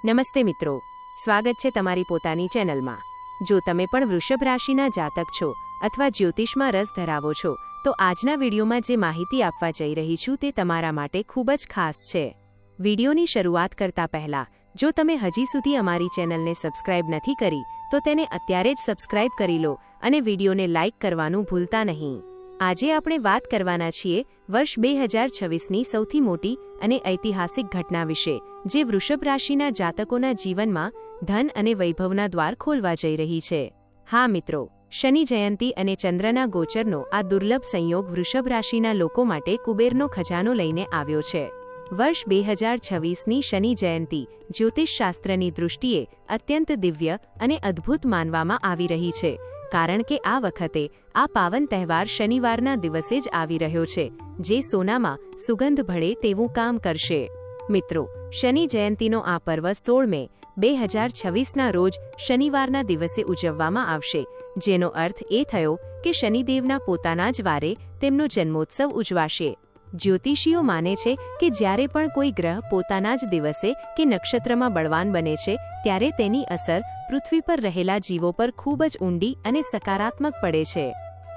નમસ્તે મિત્રો, સ્વાગત છે તમારી પોતાની ચેનલમાં। જો તમે પણ વૃષભ રાશિના જાતક છો અથવા જ્યોતિષમાં રસ ધરાવો છો તો આજના વિડીયોમાં જે માહિતી આપવા જઈ રહી છું તે તમારા માટે ખૂબ જ ખાસ છે। વિડીયોની શરૂઆત કરતા પહેલા જો તમે હજી સુધી અમારી ચેનલને સબસ્ક્રાઇબ નથી કરી તો તેને અત્યારે જ સબસ્ક્રાઇબ કરી લો અને વિડીયોને લાઇક કરવાનું ભૂલતા નહીં। આજે આપણે વાત કરવાના છીએ વર્ષ 2026ની સૌથી મોટી અને ઐતિહાસિક ઘટના વિશે, જે વૃષભ રાશિના જાતકોના જીવનમાં ધન અને વૈભવના દ્વાર ખોલવા જઈ રહી છે। હા મિત્રો, શનિ જયંતી અને ચંદ્રના ગોચરનો આ દુર્લભ સંયોગ વૃષભ રાશિના લોકો માટે કુબેરનો ખજાનો લઈને આવ્યો છે। વર્ષ 2026ની શનિ જયંતી જ્યોતિષશાસ્ત્રની દૃષ્ટિએ અત્યંત દિવ્ય અને અદ્ભુત માનવામાં આવી રહી છે, કારણ કે આ વખતે આ પાવન તહેવાર શનિવારના દિવસે જ આવી રહ્યો છે, જે સોનામાં સુગંધ ભળે તેવું કામ કરશે। મિત્રો, શનિ જયંતીનો આ પર્વ 16 મે 2026ના રોજ શનિવારના દિવસે ઉજવવામાં આવશે, જેનો અર્થ એ થયો કે શનિદેવના પોતાના જ વારે તેમનો જન્મોત્સવ ઉજવાશે। જ્યોતિષીઓ માને છે કે જ્યારે પણ કોઈ ગ્રહ પોતાના જ દિવસે કે નક્ષત્રમાં બળવાન બને છે ત્યારે તેની અસર પૃથ્વી પર રહેલા જીવો પર ખૂબ જ ઊંડી અને સકારાત્મક પડે છે।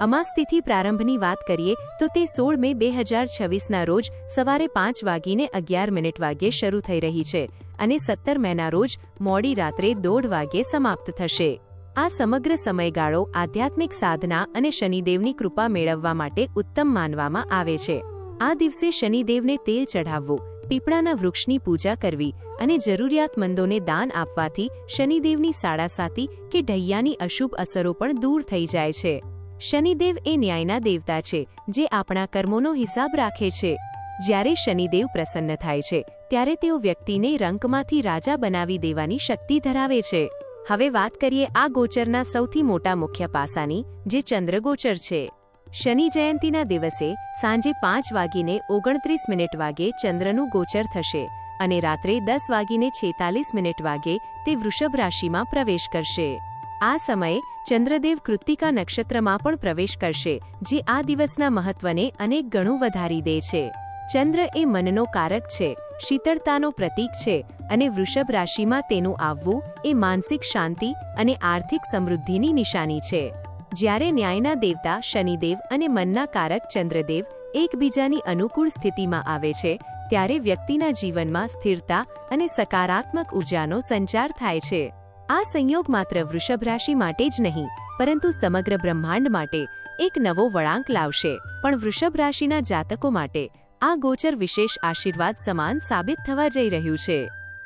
અમાસ તિથિ પ્રારંભની વાત કરીએ તો તે 16 મે 2026ના રોજ સવારે 5:11 વાગ્યે શરૂ થઈ રહી છે અને 17 મેના રોજ મોડી રાત્રે 1:30 વાગ્યે સમાપ્ત થશે। આ સમગ્ર સમયગાળો આધ્યાત્મિક સાધના અને શનિદેવની કૃપા મેળવવા માટે ઉત્તમ માનવામાં આવે છે। આ દિવસે શનિદેવને તેલ ચઢાવવું, પીપળાના વૃક્ષની પૂજા કરવી અને જરૂરિયાતમંદોને દાન આપવાથી શનિદેવની સાડાસાતી કે ઢૈયાની અશુભ અસરો પણ દૂર થઈ જાય છે। શનિદેવ એ ન્યાયના દેવતા છે, જે આપણા કર્મોનો હિસાબ રાખે છે। જ્યારે શનિદેવ પ્રસન્ન થાય છે ત્યારે તેઓ વ્યક્તિને રંકમાંથી રાજા બનાવી દેવાની શક્તિ ધરાવે છે। હવે વાત કરીએ આ ગોચરના સૌથી મોટા મુખ્ય પાસાની, જે ચંદ્રગોચર છે। શનિ જયંતીના દિવસે સાંજે 5:29 વાગે ચંદ્રનું ગોચર થશે અને રાત્રે 10:46 વાગે તે વૃષભ રાશિમાં પ્રવેશ કરશે। આ સમયે ચંદ્રદેવ કૃત્તિકા નક્ષત્રમાં પણ પ્રવેશ કરશે, જે આ દિવસના મહત્વને અનેક ગણું વધારી દે છે। ચંદ્ર એ મનનો કારક છે, શીતળતાનો પ્રતીક છે અને વૃષભ રાશિમાં તેનું આવવું એ માનસિક શાંતિ અને આર્થિક સમૃદ્ધિની નિશાની છે। જ્યારે ન્યાયના દેવતા શનિદેવ અને મનના કારક ચંદ્રદેવ એકબીજાની અનુકૂળ સ્થિતિમાં આવે છે ત્યારે વ્યક્તિના જીવનમાં સ્થિરતા અને સકારાત્મક ઉર્જાનો સંચાર થાય છે। આ સંયોગ માત્ર વૃષભ રાશિ માટે જ નહીં, પરંતુ સમગ્ર બ્રહ્માંડ માટે એક નવો વળાંક લાવશે। પણ વૃષભ રાશિના જાતકો માટે આ ગોચર વિશેષ આશીર્વાદ સમાન સાબિત થવા જઈ રહ્યું છે।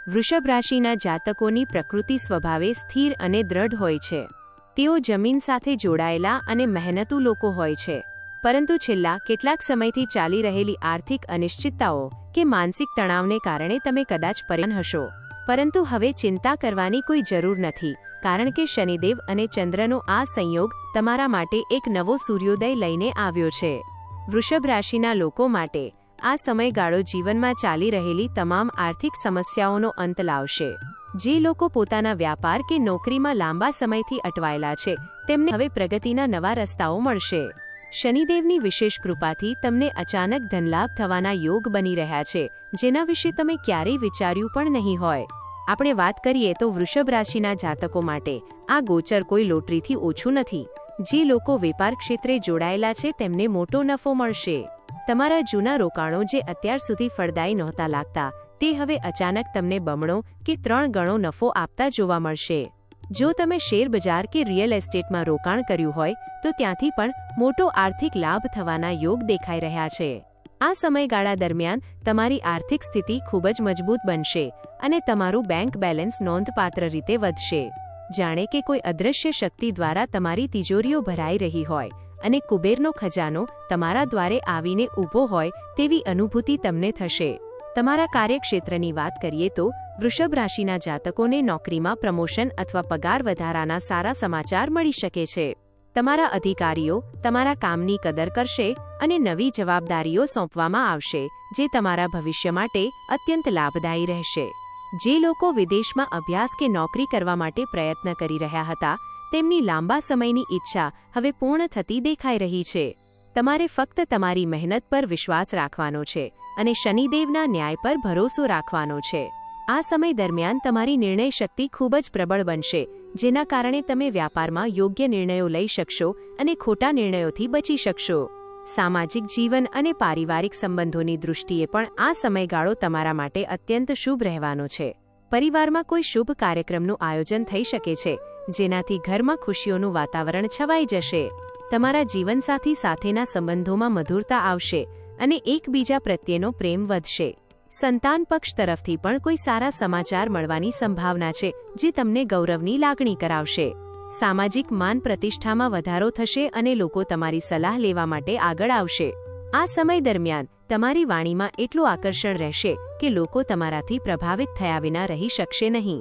વૃષભ રાશિના જાતકોની પ્રકૃતિ સ્વભાવે સ્થિર અને દ્રઢ હોય છે। તેઓ જમીન સાથે જોડાયેલા અને મહેનતુ લોકો હોય છે, પરંતુ છેલ્લા કેટલાક સમયથી ચાલી રહેલી આર્થિક અનિશ્ચિતતાઓ કે માનસિક તણાવને કારણે તમે કદાચ પરેશાન હશો, પરંતુ હવે ચિંતા કરવાની કોઈ જરૂર નથી, કારણ કે શનિદેવ અને ચંદ્રનો આ સંયોગ તમારા માટે એક નવો સૂર્યોદય લઈને આવ્યો છે। વૃષભ રાશિના લોકો માટે આ સમયગાળો જીવનમાં ચાલી રહેલી તમામ આર્થિક સમસ્યાઓનો અંત લાવશે। જે લોકો પોતાના વ્યાપાર કે નોકરીમાં લાંબા સમયથી અટવાયેલા છે તેમને હવે પ્રગતિના નવા રસ્તાઓ મળશે। શનિદેવની વિશેષ કૃપાથી તમને અચાનક ધનલાભ થવાના યોગ બની રહ્યા છે, જેના વિશે તમે ક્યારેય વિચાર્યું પણ નહીં હોય। આપણે વાત કરીએ તો વૃષભ રાશિના જાતકો માટે આ ગોચર કોઈ લોટરીથી ઓછું નથી। જે લોકો વેપાર ક્ષેત્રે જોડાયેલા છે તેમને મોટો નફો મળશે। તમારા જૂના રોકાણો જે અત્યાર સુધી ફળદાયી નહોતા લાગતા તે હવે અચાનક તમને બમણો કે 3 ગણો નફો આપતા જોવા મળશે। જો તમે શેર બજાર કે રિયલ એસ્ટેટમાં રોકાણ કર્યું હોય તો ત્યાંથી પણ મોટો આર્થિક લાભ થવાના યોગ દેખાઈ રહ્યા છે। આ સમયગાળા દરમિયાન તમારી આર્થિક સ્થિતિ ખૂબ જ મજબૂત બનશે અને તમારું બેંક બેલેન્સ નોંધપાત્ર રીતે વધશે। જાણે કે કોઈ અદૃશ્ય શક્તિ દ્વારા તમારી તિજોરીઓ ભરાઈ રહી હોય અને કુબેરનો ખજાનો તમારા દ્વારે આવીને ઊભો હોય તેવી અનુભૂતિ તમને થશે। તમારા કાર્યક્ષેત્રની વાત કરીએ તો વૃષભ રાશિના જાતકોને નોકરીમાં પ્રમોશન અથવા પગાર વધારાના સારા સમાચાર મળી શકે છે। તમારા અધિકારીઓ તમારા કામની કદર કરશે અને નવી જવાબદારીઓ સોંપવામાં આવશે, જે તમારા ભવિષ્ય માટે અત્યંત લાભદાયી રહેશે। જે લોકો વિદેશમાં અભ્યાસ કે નોકરી કરવા માટે પ્રયત્ન કરી રહ્યા હતા તેમની લાંબા સમયની ઈચ્છા હવે પૂર્ણ થતી દેખાઈ રહી છે। તમારે ફક્ત તમારી મહેનત પર વિશ્વાસ રાખવાનો છે અને શનિદેવના ન્યાય પર ભરોસો રાખવાનો છે। આ સમય દરમિયાન તમારી નિર્ણય શક્તિ ખૂબ જ પ્રબળ બનશે, જેના કારણે તમે વ્યાપારમાં યોગ્ય નિર્ણયો લઈ શકશો અને ખોટા નિર્ણયોથી બચી શકશો. સામાજિક જીવન અને પારિવારિક સંબંધોની દૃષ્ટિએ પણ આ સમયગાળો તમારા માટે અત્યંત શુભ રહેવાનો છે. પરિવારમાં કોઈ શુભ કાર્યક્રમનું આયોજન થઈ શકે છે, જેનાથી ઘરમાં ખુશીઓનું વાતાવરણ છવાઈ જશે. તમારા જીવનસાથી સાથેના સંબંધોમાં મધુરતા આવશે અને એકબીજા પ્રત્યેનો પ્રેમ વધશે. સંતાન પક્ષ તરફથી પણ કોઈ સારા સમાચાર મળવાની સંભાવના છે, જે તમને ગૌરવની લાગણી કરાવશે. સામાજિક માન પ્રતિષ્ઠામાં વધારો થશે અને લોકો તમારી સલાહ લેવા માટે આગળ આવશે. આ સમય દરમિયાન તમારી વાણીમાં એટલું આકર્ષણ રહેશે કે લોકો તમારાથી પ્રભાવિત થયા વિના રહી શકશે નહીં.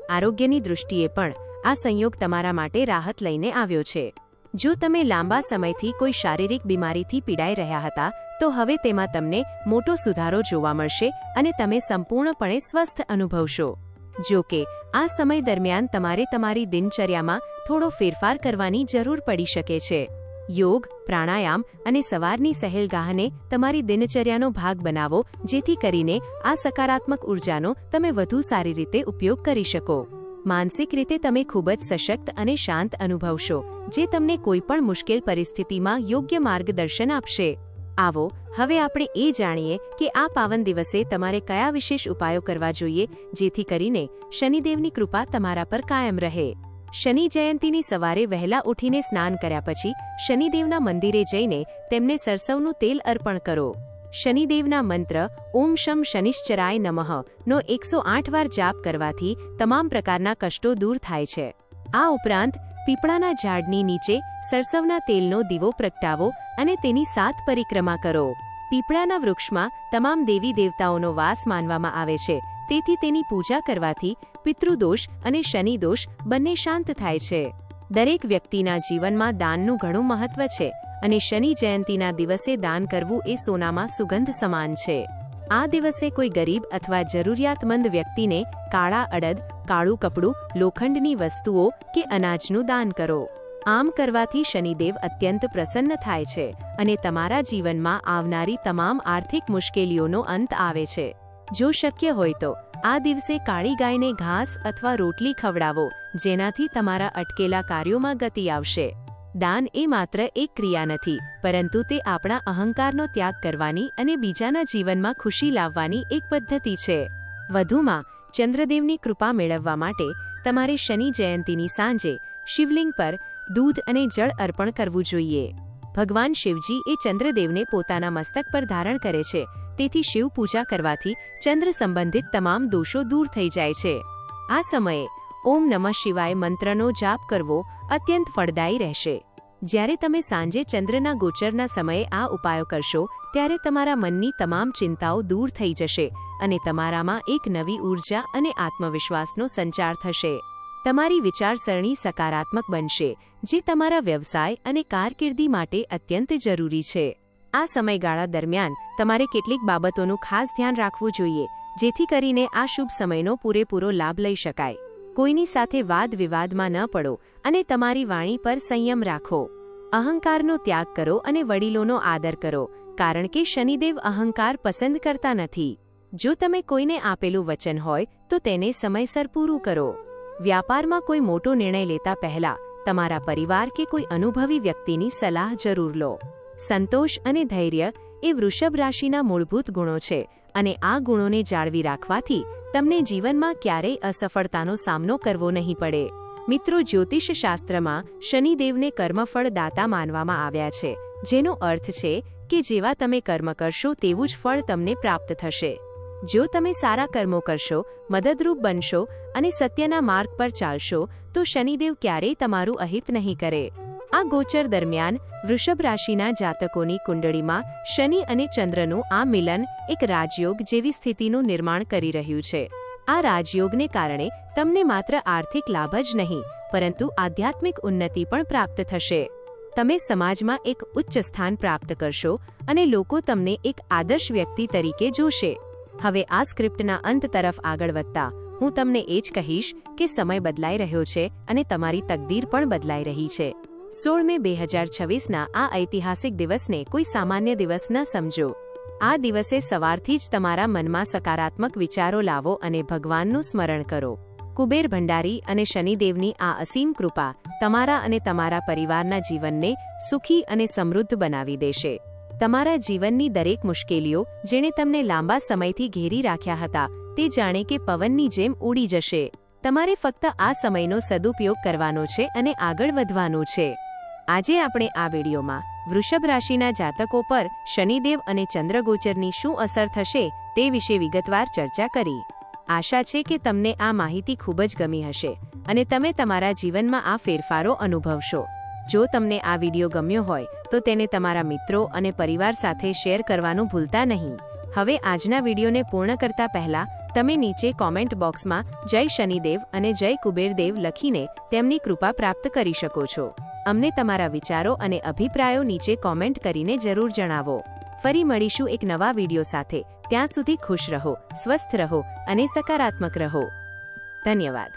આરોગ્યની દૃષ્ટિએ પણ આ સંયોગ તમારા માટે રાહત લઈને આવ્યો છે. જો તમે લાંબા સમયથી કોઈ શારીરિક બીમારીથી પીડાઈ રહ્યા હતા, તો હવે તેમાં તમને મોટો સુધારો જોવા મળશે અને તમે સંપૂર્ણપણે સ્વસ્થ અનુભવશો. જો કે આ સમય દરમિયાન તમારે તમારી દિનચર્યામાં થોડો ફેરફાર કરવાની જરૂર પડી શકે છે. યોગ, પ્રાણાયામ અને સવારની સહેલગાહને તમારી દિનચર્યાનો ભાગ બનાવો, જેથી કરીને આ સકારાત્મક ઉર્જાનો તમે વધુ સારી રીતે ઉપયોગ કરી શકો. માનસિક રીતે તમે ખૂબ જ સશક્ત અને શાંત અનુભવશો, જે તમને કોઈપણ મુશ્કેલ પરિસ્થિતિમાં યોગ્ય માર્ગદર્શન આપશે. આવો હવે આપણે એ જાણીએ કે આ પાવન દિવસે તમારે કયા વિશેષ ઉપાયો કરવા જોઈએ, જેથી કરીને શનિદેવની કૃપા તમારા પર કાયમ રહે. શનિ જયંતીની સવારે વહેલા ઉઠીને સ્નાન કર્યા પછી શનિદેવના મંદિરે જઈને તેમને સરસવનું તેલ અર્પણ કરો. શનિદેવના મંત્ર ઓમ શમ શનિશ્ચરાય નમઃ નો 108 વાર જાપ કરવાથી તમામ પ્રકારના કષ્ટો દૂર થાય છે. આ ઉપરાંત પીપળાના ઝાડની નીચે સરસવના તેલનો દીવો પ્રગટાવો અને તેની 7 પરિક્રમા કરો. પીપળાના વૃક્ષમાં તમામ દેવી દેવતાઓનો વાસ માનવામાં આવે છે, તેથી તેની પૂજા કરવાથી પિતૃદોષ અને શનિદોષ બંને શાંત થાય છે. દરેક વ્યક્તિના જીવનમાં દાનનું ઘણું મહત્વ છે અને શનિ જયંતીના દિવસે દાન કરવું એ સોનામાં સુગંધ સમાન છે. આ દિવસે કોઈ ગરીબ અથવા જરૂરિયાતમંદ વ્યક્તિને કાળા અડદ, કાળું કપડું, લોખંડની વસ્તુઓ કે અનાજનું દાન કરો. આમ કરવાથી શનિદેવ અત્યંત પ્રસન્ન થાય છે અને તમારા જીવનમાં આવનારી તમામ આર્થિક મુશ્કેલીઓનો અંત આવે છે. જો શક્ય હોય તો આ દિવસે કાળી ગાયને ઘાસ અથવા રોટલી ખવડાવો, જેનાથી તમારા અટકેલા કાર્યોમાં ગતિ આવશે. દાન એ માત્ર એક ક્રિયા નથી, પરંતુ તે આપણા અહંકારનો ત્યાગ કરવાની અને બીજાના જીવનમાં ખુશી લાવવાની એક પદ્ધતિ છે. વધુમાં ચંદ્રદેવની કૃપા મેળવવા માટે તમારે શનિ જયંતીની સાંજે શિવલિંગ પર દૂધ અને જળ અર્પણ કરવું જોઈએ. ભગવાન શિવજી એ ચંદ્રદેવને પોતાના મસ્તક પર ધારણ કરે છે, તેથી શિવ પૂજા કરવાથી ચંદ્ર સંબંધિત તમામ દોષો દૂર થઈ જાય છે. આ સમયે ઓમ નમઃ શિવાય મંત્રનો જાપ કરવો અત્યંત ફળદાયી રહેશે. જ્યારે તમે સાંજે ચંદ્રના ગોચરના સમયે આ ઉપાયો કરશો, ત્યારે તમારા મનની તમામ ચિંતાઓ દૂર થઈ જશે અને તમારામાં એક નવી ઊર્જા અને આત્મવિશ્વાસનો સંચાર થશે. તમારી વિચારસરણી સકારાત્મક બનશે, જે તમારા વ્યવસાય અને કારકિર્દી માટે અત્યંત જરૂરી છે. આ સમયગાળા દરમિયાન તમારે કેટલીક બાબતોનું ખાસ ધ્યાન રાખવું જોઈએ, જેથી કરીને આ શુભ સમયનો પૂરેપૂરો લાભ લઈ શકાય. કોઈની સાથે વાદ વિવાદમાં ન પડો અને તમારી વાણી પર સંયમ રાખો. અહંકારનો ત્યાગ કરો અને વડીલોનો આદર કરો, કારણ કે શનિદેવ અહંકાર પસંદ કરતા નથી. જો તમે કોઈને આપેલું વચન હોય તો તેને સમયસર પૂરું કરો. વ્યાપારમાં કોઈ મોટો નિર્ણય લેતા પહેલા તમારા પરિવાર કે કોઈ અનુભવી વ્યક્તિની સલાહ જરૂર લો. સંતોષ અને ધૈર્ય એ વૃષભ રાશિના મૂળભૂત ગુણો છે અને આ ગુણોને જાળવી રાખવાથી તમને જીવનમાં ક્યારેય અસફળતાનો સામનો કરવો નહીં પડે. મિત્રો, જ્યોતિષ શાસ્ત્રમાં શનિદેવને કર્મફળ દાતા માનવામાં આવ્યા છે, જેનો અર્થ છે કે જેવા તમે કર્મ કરશો તેવું જ ફળ તમને પ્રાપ્ત થશે. જો તમે સારા કર્મો કરશો, મદદરૂપ બનશો અને સત્યના માર્ગ પર ચાલશો, તો શનિદેવ ક્યારેય તમારું અહિત નહીં કરે. આ ગોચર દરમિયાન વૃષભ રાશિના જાતકોની કુંડળીમાં શનિ અને ચંદ્રનું આ મિલન એક રાજયોગ જેવી સ્થિતિનું નિર્માણ કરી રહ્યું છે. આ રાજયોગને કારણે તમને માત્ર આર્થિક લાભ જ નહીં, પરંતુ આધ્યાત્મિક ઉન્નતિ પણ પ્રાપ્ત થશે. તમે સમાજમાં એક ઉચ્ચ સ્થાન પ્રાપ્ત કરશો અને લોકો તમને એક આદર્શ વ્યક્તિ તરીકે જોશે. હવે આ સ્ક્રિપ્ટના અંત તરફ આગળ વધતા હું તમને એ જ કહીશ કે સમય બદલાઈ રહ્યો છે અને તમારી તકદીર પણ બદલાઈ રહી છે. 16 મે 2026ના આ ઐતિહાસિક દિવસને કોઈ સામાન્ય દિવસ ન સમજો. આ દિવસે સવારથી જ તમારા મનમાં સકારાત્મક વિચારો લાવો અને ભગવાનનું સ્મરણ કરો. કુબેર ભંડારી અને શનિદેવની આ અસીમ કૃપા તમારા અને તમારા પરિવારના જીવનને સુખી અને સમૃદ્ધ બનાવી દેશે. તમારા જીવનની દરેક મુશ્કેલીઓ જેણે તમને લાંબા સમયથી ઘેરી રાખ્યા હતા તે જાણે કે પવનની જેમ ઉડી જશે. તમારે ફક્ત આ સમયનો સદુપયોગ કરવાનો છે અને આગળ વધવાનું છે. આજે આપણે આ વિડીયોમાં વૃષભ રાશિના જાતકો પર શનિદેવ અને ચંદ્રગોચરની શું અસર થશે તે વિશે વિગતવાર ચર્ચા કરી. આશા છે કે તમને આ માહિતી ખૂબ જ ગમી હશે અને તમે તમારા જીવનમાં આ ફેરફારો અનુભવશો. જો તમને આ વિડીયો ગમ્યો હોય તો તેને તમારા મિત્રો અને પરિવાર સાથે શેર કરવાનું ભૂલતા નહીં. હવે આજના વિડીયોને પૂર્ણ કરતા પહેલા તમે નીચે કોમેન્ટ બોક્સમાં જય શનિદેવ અને જય કુબેરદેવ લખીને તેમની કૃપા પ્રાપ્ત કરી શકો છો. અમને તમારા વિચારો અને અભિપ્રાયો નીચે કોમેન્ટ કરીને જરૂર જણાવો. ફરી મળીશું એક નવા વિડીયો સાથે. ત્યાં સુધી ખુશ રહો, સ્વસ્થ રહો અને સકારાત્મક રહો. ધન્યવાદ.